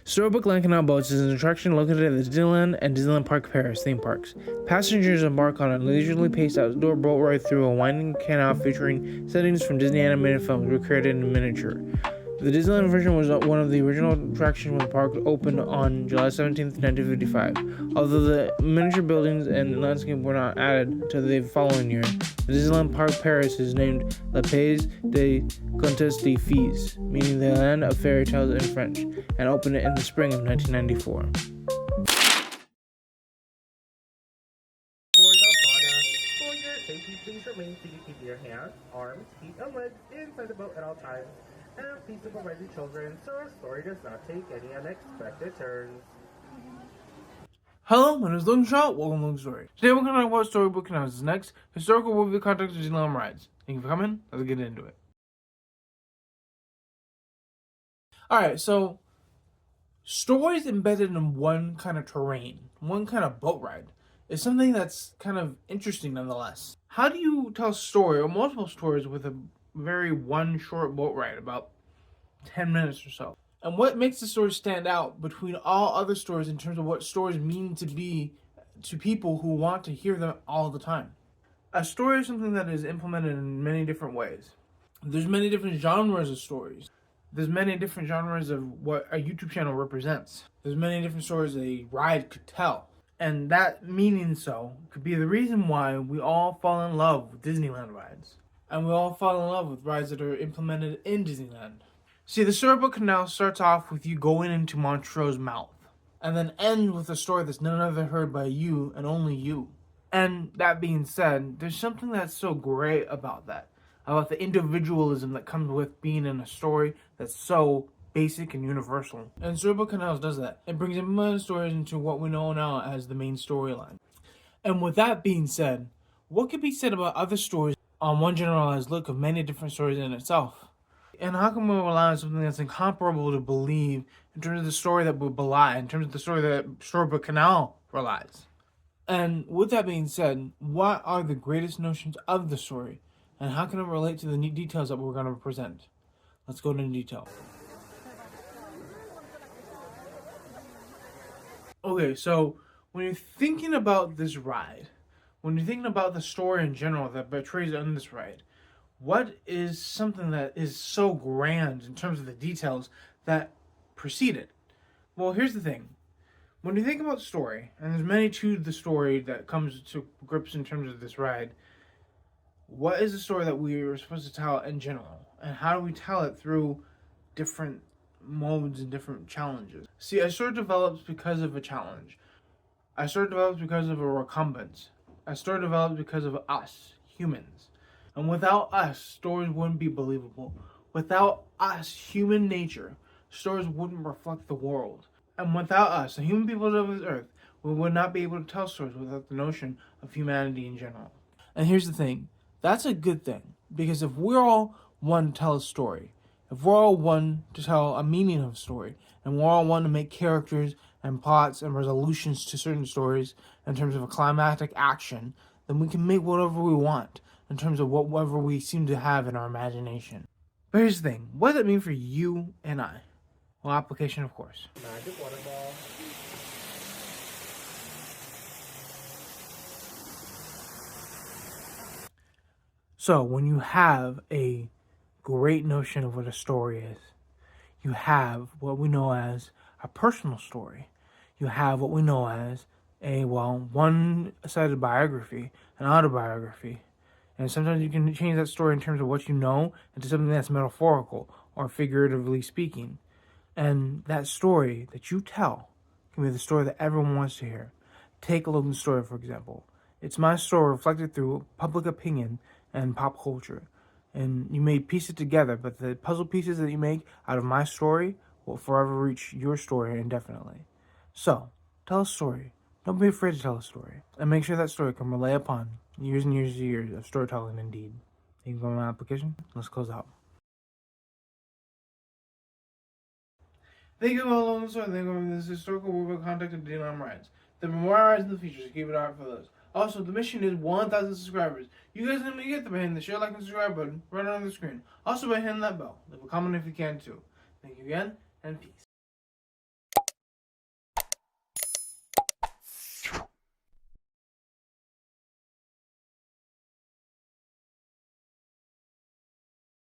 Storybook Land Canal Boats is an attraction located at the Disneyland and Disneyland Park Paris theme parks. Passengers embark on a leisurely paced outdoor boat ride through a winding canal featuring settings from Disney animated films recreated in miniature. The Disneyland version was one of the original attractions when the park opened on July 17, 1955. Although the miniature buildings and landscape were not added to the following year, the Disneyland Park Paris is named Le Pays des Contes de Fées, meaning the land of fairy tales in French, and opened in the spring of 1994. For the fauna, for your safety, please remain seated. Keep your hands, arms, feet, and legs inside the boat at all times. And please supervise your children so our story does not take any unexpected turns. Hello, my name is Logan Shaw. Welcome to Logan's Story. Today we're going to talk about Storybook Canals. Next, historical worldview context of Disneyland rides. Thank you for coming. Let's get into it. Alright, so stories embedded in one kind of terrain, one kind of boat ride, is something that's kind of interesting nonetheless. How do you tell a story or multiple stories with a very one short boat ride, about 10 minutes or so? And what makes the story stand out between all other stories in terms of what stories mean to be to people who want to hear them all the time? A story is something that is implemented in many different ways. There's many different genres of stories. There's many different genres of what a YouTube channel represents. There's many different stories a ride could tell. And that meaning so could be the reason why we all fall in love with Disneyland rides. And we all fall in love with rides that are implemented in Disneyland. See, the Storybook Canal starts off with you going into Montreux's mouth, and then ends with a story that's none other heard by you and only you. And that being said, there's something that's so great about that, about the individualism that comes with being in a story that's so basic and universal. And Storybook Canals does that. It brings implemented stories into what we know now as the main storyline. And with that being said, what could be said about other stories on one generalized look of many different stories in itself? And how can we rely on something that's incomparable to believe in terms of the story that we belie, in terms of the story that Storybook Canal relies? And with that being said, what are the greatest notions of the story? And how can it relate to the neat details that we're going to present? Let's go into detail. Okay, so when you're thinking about this ride, when you're thinking about the story in general that portrays on this ride, what is something that is so grand in terms of the details that precede it? Well, here's the thing. When you think about story, and there's many to the story that comes to grips in terms of this ride, what is the story that we are supposed to tell in general? And how do we tell it through different modes and different challenges? See, a story develops because of a challenge. A story develops because of a recompense. A story develops because of us, humans. And without us, stories wouldn't be believable. Without us, human nature, stories wouldn't reflect the world. And without us, the human people of this earth, we would not be able to tell stories without the notion of humanity in general. And here's the thing. That's a good thing. Because if we're all one to tell a story, if we're all one to tell a meaning of a story, and we're all one to make characters and plots and resolutions to certain stories in terms of a climactic action, then we can make whatever we want in terms of whatever we seem to have in our imagination. But here's the thing. What does it mean for you and I? Well, application, of course. Magic water ball. So, when you have a great notion of what a story is, you have what we know as a personal story. You have what we know as one-sided biography, an autobiography. And sometimes you can change that story in terms of what you know into something that's metaphorical or figuratively speaking. And that story that you tell can be the story that everyone wants to hear. Take Logan's story, for example. It's my story reflected through public opinion and pop culture. And you may piece it together, but the puzzle pieces that you make out of my story will forever reach your story indefinitely. So, tell a story. Don't be afraid to tell a story. And make sure that story can relay upon years and years and years of storytelling indeed. Thank you for my application. Let's close out. Thank you for all the story. Thank you for this historical worldview context of Disneyland rides. There will be more rides in the future, so keep it out for those. Also, the mission is 1,000 subscribers. You guys need to get there by hitting the share, like, and subscribe button right on the screen. Also by hitting that bell. Leave a comment if you can too. Thank you again, and peace.